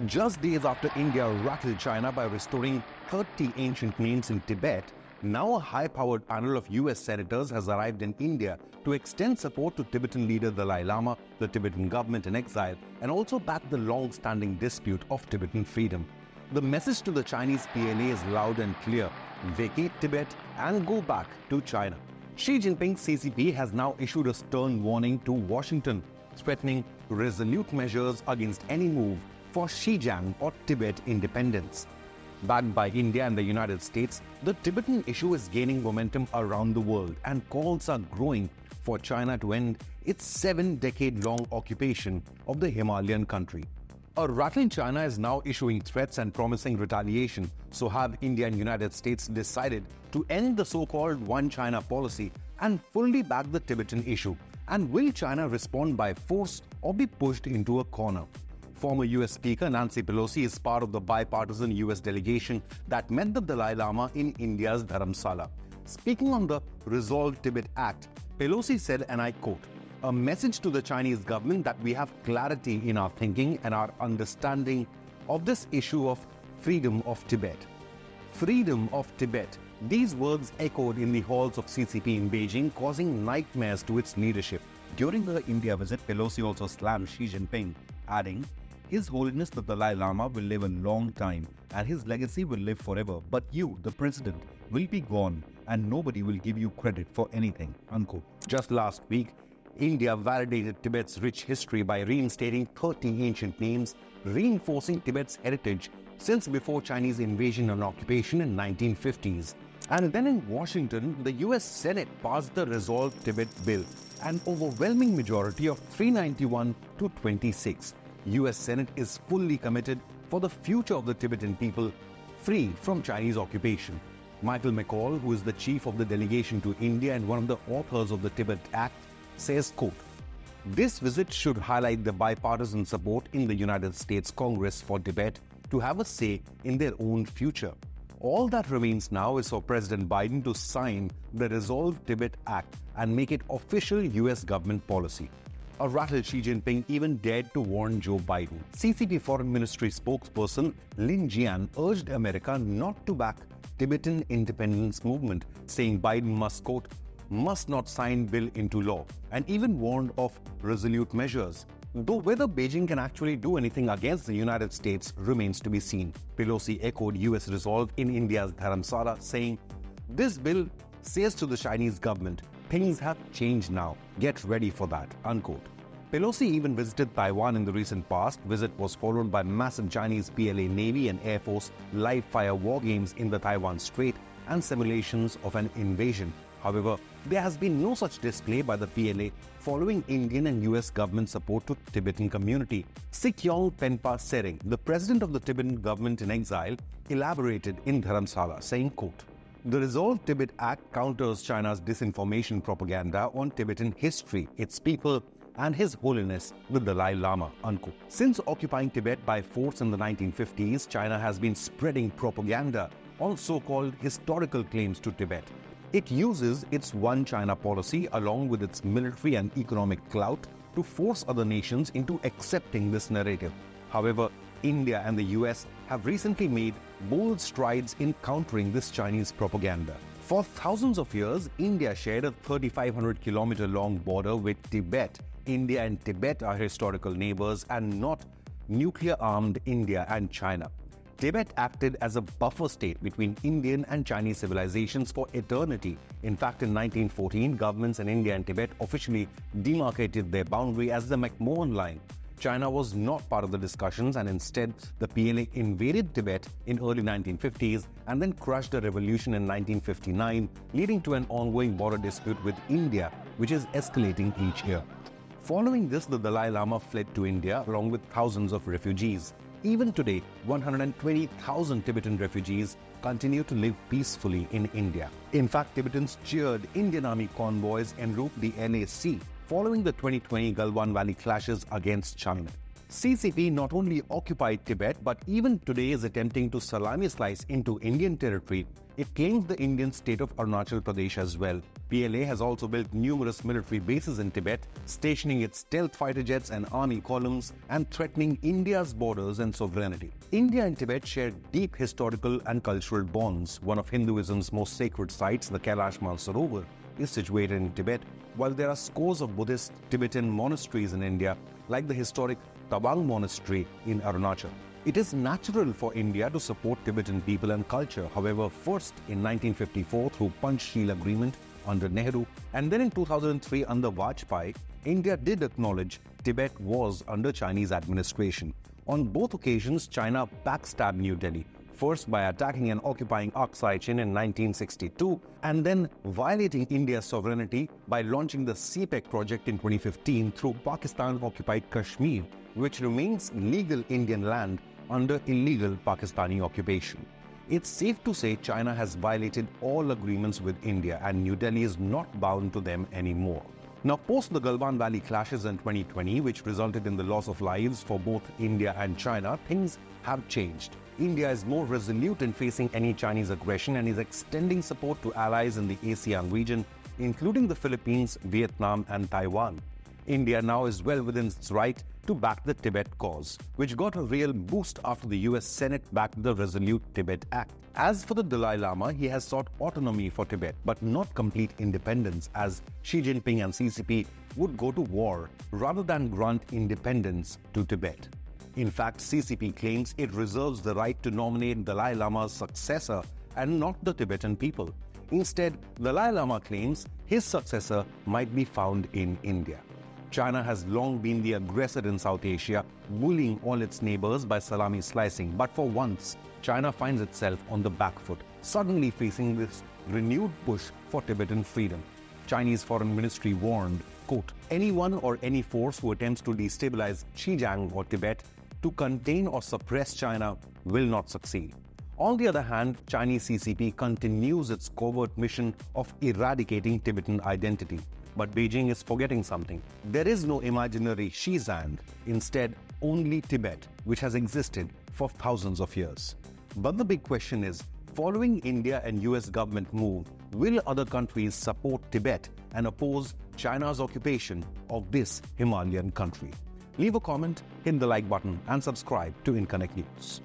Just days after India rattled China by restoring 30 ancient names in Tibet, now a high-powered panel of US senators has arrived in India to extend support to Tibetan leader Dalai Lama, the Tibetan government in exile, and also back the long-standing dispute of Tibetan freedom. The message to the Chinese PLA is loud and clear: vacate Tibet and go back to China. Xi Jinping's CCP has now issued a stern warning to Washington, threatening resolute measures against any move for Xinjiang or Tibet independence. Backed by India and the United States, the Tibetan issue is gaining momentum around the world, and calls are growing for China to end its 7-decade-long occupation of the Himalayan country. A rattling China is now issuing threats and promising retaliation. So have India and United States decided to end the so-called One China policy and fully back the Tibetan issue? And will China respond by force or be pushed into a corner? Former US Speaker Nancy Pelosi is part of the bipartisan US delegation that met the Dalai Lama in India's Dharamsala. Speaking on the Resolve Tibet Act, Pelosi said, and I quote, "A message to the Chinese government that we have clarity in our thinking and our understanding of this issue of freedom of Tibet." Freedom of Tibet. These words echoed in the halls of CCP in Beijing, causing nightmares to its leadership. During her India visit, Pelosi also slammed Xi Jinping, adding, "His Holiness the Dalai Lama will live a long time and his legacy will live forever, but you, the President, will be gone and nobody will give you credit for anything." Unquote. Just last week, India validated Tibet's rich history by reinstating 30 ancient names, reinforcing Tibet's heritage since before Chinese invasion and occupation in 1950s. And then in Washington, the US Senate passed the Resolve Tibet Bill, an overwhelming majority of 391 to 26. US Senate is fully committed for the future of the Tibetan people, free from Chinese occupation. Michael McCall, who is the chief of the delegation to India and one of the authors of the Tibet Act, says, quote, "This visit should highlight the bipartisan support in the United States Congress for Tibet to have a say in their own future. All that remains now is for President Biden to sign the Resolve Tibet Act and make it official US government policy." A rattled Xi Jinping even dared to warn Joe Biden. CCP Foreign Ministry spokesperson Lin Jian urged America not to back Tibetan independence movement, saying Biden must, quote, "must not sign bill into law," and even warned of resolute measures. Though whether Beijing can actually do anything against the United States remains to be seen. Pelosi echoed US resolve in India's Dharamsala, saying, "This bill says to the Chinese government, things have changed now. Get ready for that," unquote. Pelosi even visited Taiwan in the recent past. Visit was followed by massive Chinese PLA Navy and Air Force live-fire war games in the Taiwan Strait and simulations of an invasion. However, there has been no such display by the PLA following Indian and US government support to Tibetan community. Sikyong Penpa Sering, the president of the Tibetan government in exile, elaborated in Dharamsala, saying, quote, "The Resolve Tibet Act counters China's disinformation propaganda on Tibetan history, its people, and His Holiness the Dalai Lama," unquote. Since occupying Tibet by force in the 1950s, China has been spreading propaganda on so-called historical claims to Tibet. It uses its One China policy along with its military and economic clout to force other nations into accepting this narrative. However, India and the US have recently made bold strides in countering this Chinese propaganda. For thousands of years, India shared a 3,500-kilometer-long border with Tibet. India and Tibet are historical neighbors and not nuclear-armed India and China. Tibet acted as a buffer state between Indian and Chinese civilizations for eternity. In fact, in 1914, governments in India and Tibet officially demarcated their boundary as the McMahon Line. China was not part of the discussions, and instead the PLA invaded Tibet in early 1950s and then crushed the revolution in 1959, leading to an ongoing border dispute with India, which is escalating each year. Following this, the Dalai Lama fled to India along with thousands of refugees. Even today, 120,000 Tibetan refugees continue to live peacefully in India. In fact, Tibetans cheered Indian Army convoys en route the NAC following the 2020 Galwan Valley clashes against China. CCP not only occupied Tibet, but even today is attempting to salami slice into Indian territory. It claims the Indian state of Arunachal Pradesh as well. PLA has also built numerous military bases in Tibet, stationing its stealth fighter jets and army columns and threatening India's borders and sovereignty. India and Tibet share deep historical and cultural bonds. One of Hinduism's most sacred sites, the Kailash Mansarovar, is situated in Tibet, while there are scores of Buddhist Tibetan monasteries in India, like the historic Tabang Monastery in Arunachal. It is natural for India to support Tibetan people and culture. However, first in 1954 through Panchsheel Agreement under Nehru, and then in 2003 under Vajpayee, India did acknowledge Tibet was under Chinese administration. On both occasions, China backstabbed New Delhi, first by attacking and occupying Aksai Chin in 1962, and then violating India's sovereignty by launching the CPEC project in 2015 through Pakistan-occupied Kashmir, which remains legal Indian land under illegal Pakistani occupation. It's safe to say China has violated all agreements with India, and New Delhi is not bound to them anymore. Now, post the Galwan Valley clashes in 2020, which resulted in the loss of lives for both India and China, things have changed. India is more resolute in facing any Chinese aggression and is extending support to allies in the ASEAN region, including the Philippines, Vietnam, and Taiwan. India now is well within its right to back the Tibet cause, which got a real boost after the US Senate backed the Resolute Tibet Act. As for the Dalai Lama, he has sought autonomy for Tibet, but not complete independence, as Xi Jinping and CCP would go to war rather than grant independence to Tibet. In fact, CCP claims it reserves the right to nominate Dalai Lama's successor and not the Tibetan people. Instead, Dalai Lama claims his successor might be found in India. China has long been the aggressor in South Asia, bullying all its neighbors by salami slicing. But for once, China finds itself on the back foot, suddenly facing this renewed push for Tibetan freedom. Chinese Foreign Ministry warned, quote, anyone or any force who attempts to destabilize Xinjiang or Tibet to contain or suppress China will not succeed. On the other hand, Chinese CCP continues its covert mission of eradicating Tibetan identity. But Beijing is forgetting something. There is no imaginary Xizang, instead only Tibet, which has existed for thousands of years. But the big question is, following India and US government move, will other countries support Tibet and oppose China's occupation of this Himalayan country? Leave a comment, hit the like button and subscribe to Inconnect News.